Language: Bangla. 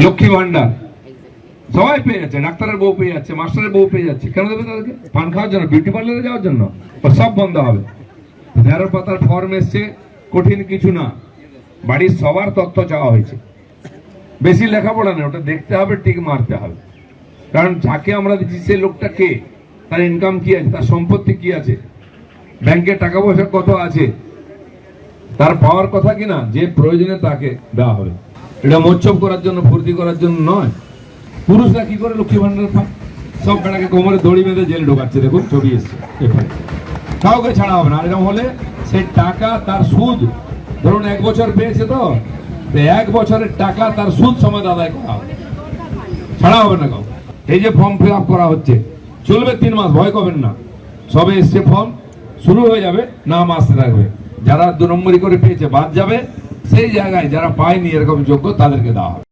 লক্ষ্মী ভান্ডার সবাই পেয়ে যাচ্ছে, ডাক্তারের বউ পেয়ে যাচ্ছে, মাস্টারের বউ পেয়ে যাচ্ছে। কেন দেবে তাদেরকে? পান খাওয়ার জন্য, বিউটি পার্লারে যাওয়ার জন্য? সব বন্ধ হবে। 13 পাতার ফর্ম এসছে, কঠিন কিছু না, বাড়ির সবার তথ্য চাওয়া হয়েছে। বেশি লেখাপড়া নেই, ওটা দেখতে হবে, টিক মারতে হবে। কারণ যাকে আমরা দিচ্ছি সে লোকটা কে, তার ইনকাম কি আছে, তার সম্পত্তি কি আছে, ব্যাংকে টাকা পয়সা কত আছে, তার পাওয়ার কথা কিনা, যে প্রয়োজনে তাকে দেওয়া হবে। এটা মোচ্ছব করার জন্য, ফুর্তি করার জন্য নয়। পুরুষরা কি করে লক্ষ্মী ভান্ডার পায়? সব বেড়াকে কোমরে দড়ি বেঁধে জেলে ঢোকাচ্ছে, দেখুন ছবি এসছে, কাউকে ছাড়া হবে না। আর এরকম হলে সেই টাকা তার সুদ, ধরুন 1 বছর পেয়েছে, তো 1 বছরের টাকা তার সুদ সমেত আদায় করা হবে, ছাড়া হবে না কাউ। এই যে ফর্ম ফিল আপ করা হচ্ছে, চলবে 3 মাস, ভয় করবেন না। সবে এসছে ফর্ম, শুরু হয়ে যাবে, নাম আসতে থাকবে। যারা 2 নম্বরই করে পেয়েছে বাদ যাবে, সেই জায়গায় যারা পায়নি এরকম যোগ্য তাদেরকে দেওয়া হবে।